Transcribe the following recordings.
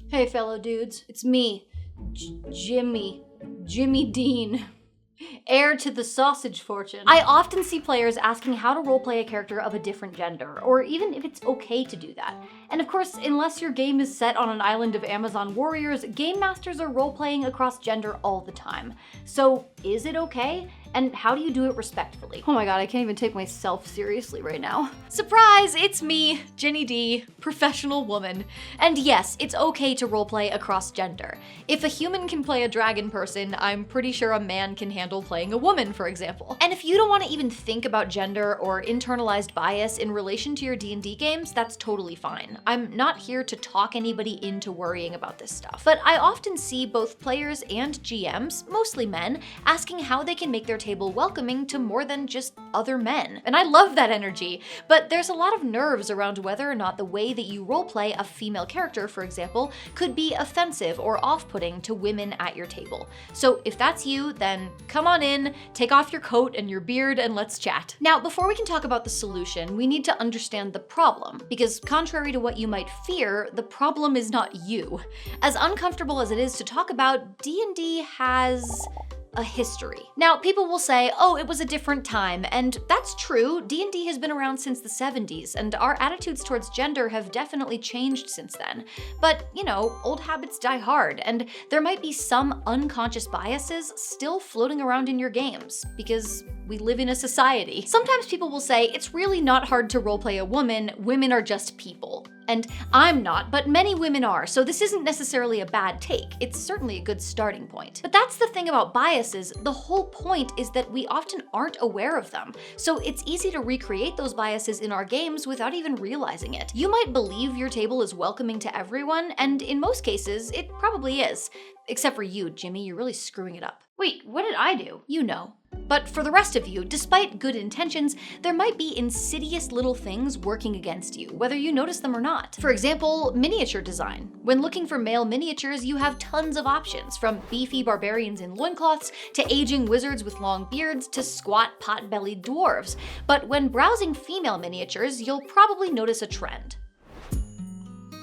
Hey fellow dudes, it's me, Jimmy Dean. Heir to the sausage fortune. I often see players asking how to roleplay a character of a different gender, or even if it's okay to do that. And of course, unless your game is set on an island of Amazon warriors, game masters are roleplaying across gender all the time. So is it okay? And how do you do it respectfully? Oh my god, I can't even take myself seriously right now. Surprise, it's me, Ginny D, professional woman. And yes, it's okay to roleplay across gender. If a human can play a dragon person, I'm pretty sure a man can handle playing a woman, for example. And if you don't want to even think about gender or internalized bias in relation to your D&D games, that's totally fine. I'm not here to talk anybody into worrying about this stuff. But I often see both players and GMs, mostly men, asking how they can make their table welcoming to more than just other men. And I love that energy, but there's a lot of nerves around whether or not the way that you roleplay a female character, for example, could be offensive or off-putting to women at your table. So if that's you, then come on in, take off your coat and your beard, and let's chat. Now, before we can talk about the solution, we need to understand the problem, because contrary to what you might fear, the problem is not you. As uncomfortable as it is to talk about, D&D has a history. Now, people will say, oh, it was a different time, and that's true. D&D has been around since the 70s, and our attitudes towards gender have definitely changed since then. But, you know, old habits die hard, and there might be some unconscious biases still floating around in your games, because we live in a society. Sometimes people will say, it's really not hard to roleplay a woman, women are just people. And I'm not, but many women are, so this isn't necessarily a bad take. It's certainly a good starting point. But that's the thing about biases. The whole point is that we often aren't aware of them. So it's easy to recreate those biases in our games without even realizing it. You might believe your table is welcoming to everyone, and in most cases, it probably is. Except for you, Jimmy, you're really screwing it up. Wait, what did I do? You know. But for the rest of you, despite good intentions, there might be insidious little things working against you, whether you notice them or not. For example, miniature design. When looking for male miniatures, you have tons of options, from beefy barbarians in loincloths, to aging wizards with long beards, to squat pot-bellied dwarves. But when browsing female miniatures, you'll probably notice a trend.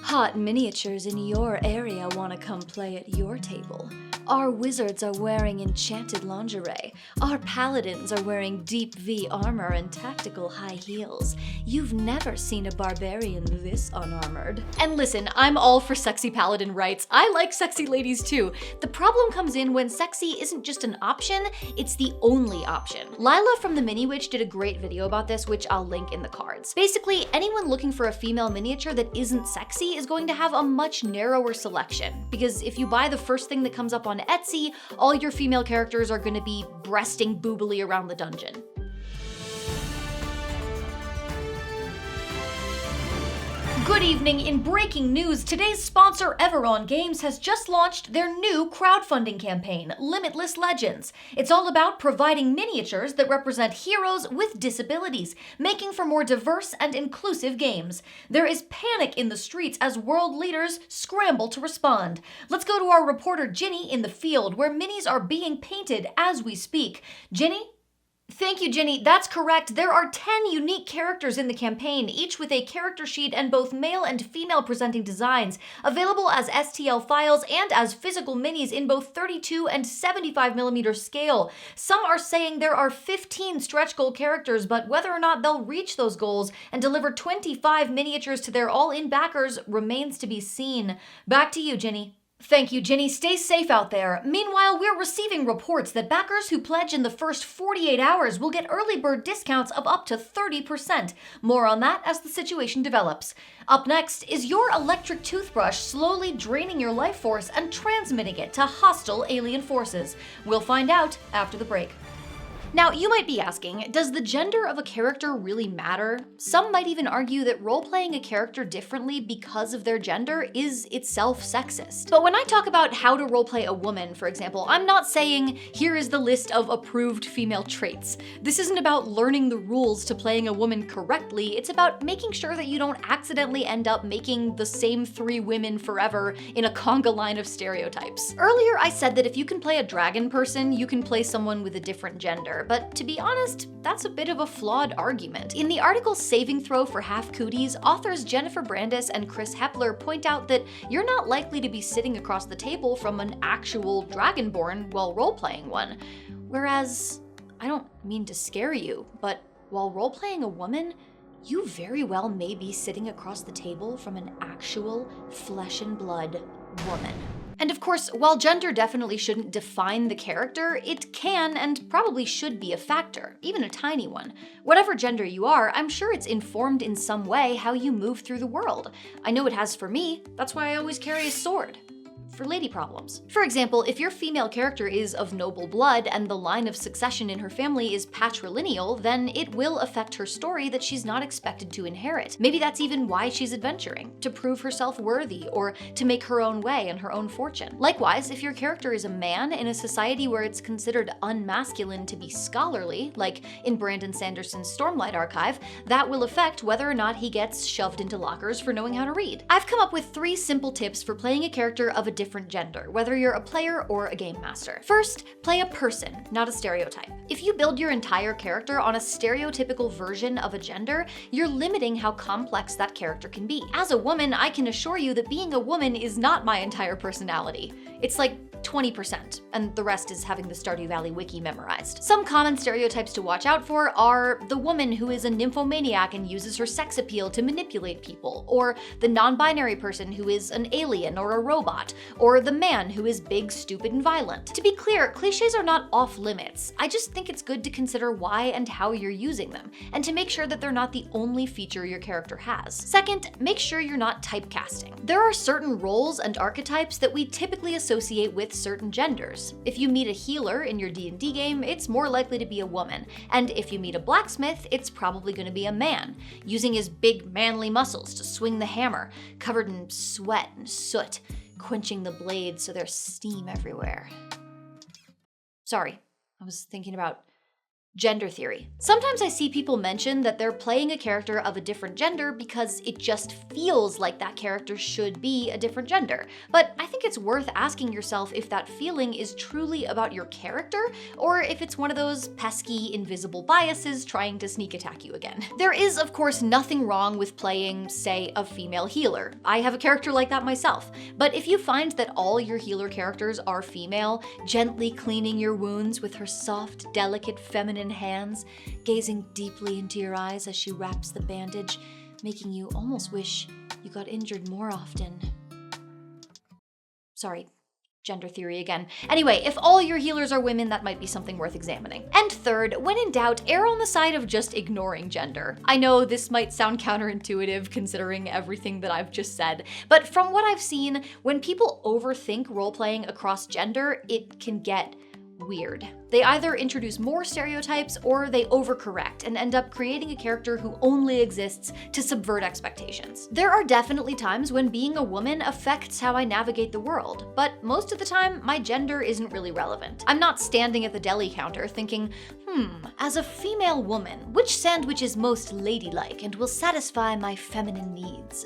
Hot miniatures in your area want to come play at your table. Our wizards are wearing enchanted lingerie. Our paladins are wearing deep V armor and tactical high heels. You've never seen a barbarian this unarmored. And listen, I'm all for sexy paladin rights. I like sexy ladies too. The problem comes in when sexy isn't just an option, it's the only option. Lila from the Mini Witch did a great video about this, which I'll link in the cards. Basically, anyone looking for a female miniature that isn't sexy is going to have a much narrower selection, because if you buy the first thing that comes up on Etsy, all your female characters are going to be breasting boobily around the dungeon. Good evening. In breaking news, today's sponsor Everon Games has just launched their new crowdfunding campaign, Limitless Legends. It's all about providing miniatures that represent heroes with disabilities, making for more diverse and inclusive games. There is panic in the streets as world leaders scramble to respond. Let's go to our reporter Ginny in the field, where minis are being painted as we speak. Ginny? Thank you, Ginny. That's correct. There are 10 unique characters in the campaign, each with a character sheet and both male and female presenting designs, available as STL files and as physical minis in both 32 and 75mm scale. Some are saying there are 15 stretch goal characters, but whether or not they'll reach those goals and deliver 25 miniatures to their all-in backers remains to be seen. Back to you, Ginny. Thank you, Ginny. Stay safe out there. Meanwhile, we're receiving reports that backers who pledge in the first 48 hours will get early bird discounts of up to 30%. More on that as the situation develops. Up next, is your electric toothbrush slowly draining your life force and transmitting it to hostile alien forces? We'll find out after the break. Now, you might be asking, does the gender of a character really matter? Some might even argue that role-playing a character differently because of their gender is itself sexist. But when I talk about how to roleplay a woman, for example, I'm not saying, here is the list of approved female traits. This isn't about learning the rules to playing a woman correctly, it's about making sure that you don't accidentally end up making the same 3 women forever in a conga line of stereotypes. Earlier, I said that if you can play a dragon person, you can play someone with a different gender. matter, but to be honest, that's a bit of a flawed argument. In the article Saving Throw for Half Cooties, authors Jennifer Brandis and Chris Hepler point out that you're not likely to be sitting across the table from an actual dragonborn while role-playing one. Whereas, I don't mean to scare you, but while role-playing a woman, you very well may be sitting across the table from an actual flesh and blood woman. And of course, while gender definitely shouldn't define the character, it can and probably should be a factor, even a tiny one. Whatever gender you are, I'm sure it's informed in some way how you move through the world. I know it has for me, that's why I always carry a sword. For lady problems. For example, if your female character is of noble blood and the line of succession in her family is patrilineal, then it will affect her story that she's not expected to inherit. Maybe that's even why she's adventuring, to prove herself worthy or to make her own way and her own fortune. Likewise, if your character is a man in a society where it's considered unmasculine to be scholarly, like in Brandon Sanderson's Stormlight Archive, that will affect whether or not he gets shoved into lockers for knowing how to read. I've come up with 3 simple tips for playing a character of a different gender, whether you're a player or a game master. First, play a person, not a stereotype. If you build your entire character on a stereotypical version of a gender, you're limiting how complex that character can be. As a woman, I can assure you that being a woman is not my entire personality. It's like 20%, and the rest is having the Stardew Valley wiki memorized. Some common stereotypes to watch out for are the woman who is a nymphomaniac and uses her sex appeal to manipulate people, or the non-binary person who is an alien or a robot, or the man who is big, stupid, and violent. To be clear, cliches are not off limits. I just think it's good to consider why and how you're using them, and to make sure that they're not the only feature your character has. Second, make sure you're not typecasting. There are certain roles and archetypes that we typically associate with certain genders. If you meet a healer in your D&D game, it's more likely to be a woman, and if you meet a blacksmith, it's probably going to be a man, using his big manly muscles to swing the hammer, covered in sweat and soot, quenching the blade so there's steam everywhere. Sorry, I was thinking about gender theory. Sometimes I see people mention that they're playing a character of a different gender because it just feels like that character should be a different gender. But I think it's worth asking yourself if that feeling is truly about your character, or if it's one of those pesky, invisible biases trying to sneak attack you again. There is, of course, nothing wrong with playing, say, a female healer. I have a character like that myself. But if you find that all your healer characters are female, gently cleaning your wounds with her soft, delicate, feminine hands, gazing deeply into your eyes as she wraps the bandage, making you almost wish you got injured more often. Sorry, gender theory again. Anyway, if all your healers are women, that might be something worth examining. And third, when in doubt, err on the side of just ignoring gender. I know this might sound counterintuitive considering everything that I've just said, but from what I've seen, when people overthink role-playing across gender, it can get weird. They either introduce more stereotypes or they overcorrect and end up creating a character who only exists to subvert expectations. There are definitely times when being a woman affects how I navigate the world, but most of the time, my gender isn't really relevant. I'm not standing at the deli counter thinking, as a female woman, which sandwich is most ladylike and will satisfy my feminine needs?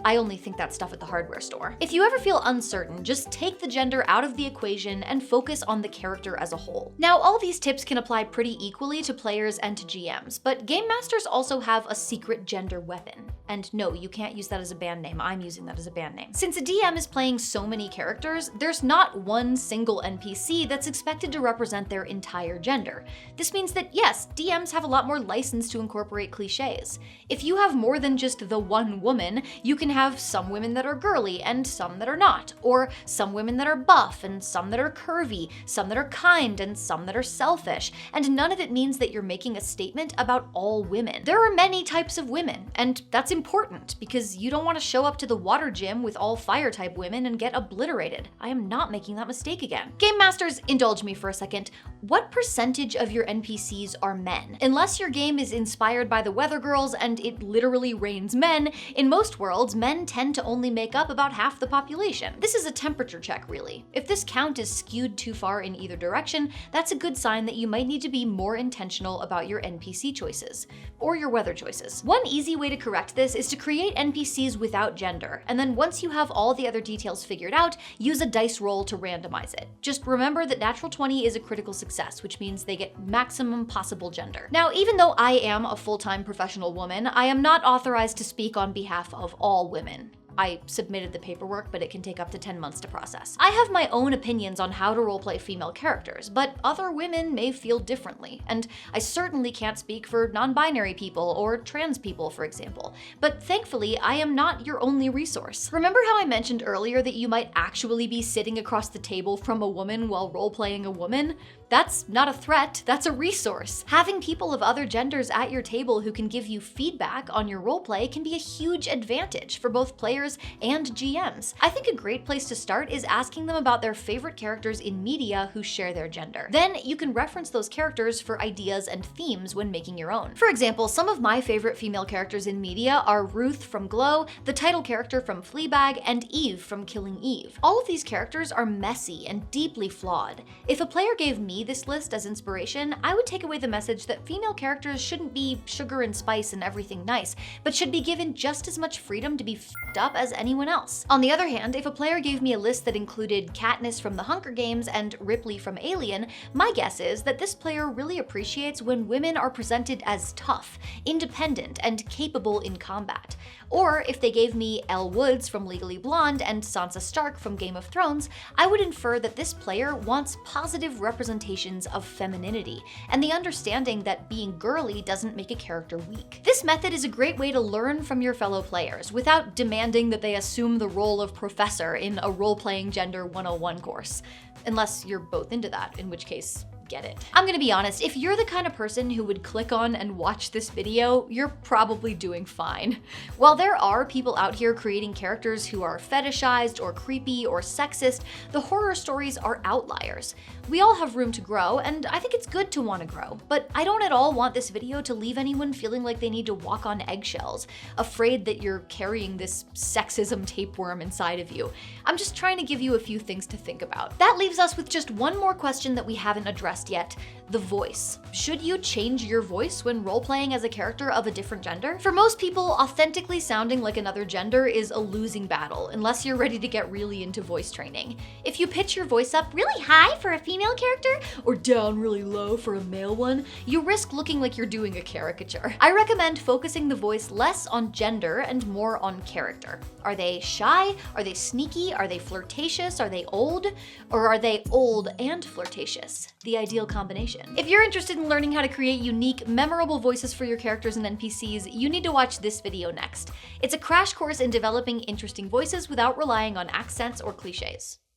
I only think that stuff at the hardware store. If you ever feel uncertain, just take the gender out of the equation and focus on the character as a whole. Now, all these tips can apply pretty equally to players and to GMs, but game masters also have a secret gender weapon. And no, you can't use that as a band name. I'm using that as a band name. Since a DM is playing so many characters, there's not one single NPC that's expected to represent their entire gender. This means that yes, DMs have a lot more license to incorporate cliches. If you have more than just the one woman, you can have some women that are girly and some that are not, or some women that are buff and some that are curvy, some that are kind and some that are selfish, and none of it means that you're making a statement about all women. There are many types of women, and that's important because you don't want to show up to the water gym with all fire type women and get obliterated. I am not making that mistake again. Game masters, indulge me for a second. What percentage of your NPCs are men? Unless your game is inspired by the Weather Girls and it literally rains men, in most worlds, men tend to only make up about half the population. This is a temperature check, really. If this count is skewed too far in either direction, that's a good sign that you might need to be more intentional about your NPC choices, or your weather choices. One easy way to correct this is to create NPCs without gender, and then once you have all the other details figured out, use a dice roll to randomize it. Just remember that natural 20 is a critical success, which means they get maximum possible gender. Now, even though I am a full-time professional woman, I am not authorized to speak on behalf of all women. I submitted the paperwork, but it can take up to 10 months to process. I have my own opinions on how to roleplay female characters, but other women may feel differently, and I certainly can't speak for non-binary people or trans people, for example. But thankfully, I am not your only resource. Remember how I mentioned earlier that you might actually be sitting across the table from a woman while roleplaying a woman? That's not a threat, that's a resource. Having people of other genders at your table who can give you feedback on your roleplay can be a huge advantage for both players and GMs. I think a great place to start is asking them about their favorite characters in media who share their gender. Then you can reference those characters for ideas and themes when making your own. For example, some of my favorite female characters in media are Ruth from Glow, the title character from Fleabag, and Eve from Killing Eve. All of these characters are messy and deeply flawed. If a player gave me this list as inspiration, I would take away the message that female characters shouldn't be sugar and spice and everything nice, but should be given just as much freedom to be f***ed up as anyone else. On the other hand, if a player gave me a list that included Katniss from The Hunger Games and Ripley from Alien, my guess is that this player really appreciates when women are presented as tough, independent, and capable in combat. Or if they gave me Elle Woods from Legally Blonde and Sansa Stark from Game of Thrones, I would infer that this player wants positive representations of femininity, and the understanding that being girly doesn't make a character weak. This method is a great way to learn from your fellow players without demanding that they assume the role of professor in a role-playing gender 101 course. Unless you're both into that, in which case, get it. I'm gonna be honest, if you're the kind of person who would click on and watch this video, you're probably doing fine. While there are people out here creating characters who are fetishized or creepy or sexist, the horror stories are outliers. We all have room to grow, and I think it's good to want to grow, but I don't at all want this video to leave anyone feeling like they need to walk on eggshells, afraid that you're carrying this sexism tapeworm inside of you. I'm just trying to give you a few things to think about. That leaves us with just one more question that we haven't addressed yet: the voice. Should you change your voice when role-playing as a character of a different gender? For most people, authentically sounding like another gender is a losing battle, unless you're ready to get really into voice training. If you pitch your voice up really high for a female character, or down really low for a male one, you risk looking like you're doing a caricature. I recommend focusing the voice less on gender and more on character. Are they shy? Are they sneaky? Are they flirtatious? Are they old? Or are they old and flirtatious? The ideal combination. If you're interested in learning how to create unique, memorable voices for your characters and NPCs, you need to watch this video next. It's a crash course in developing interesting voices without relying on accents or cliches.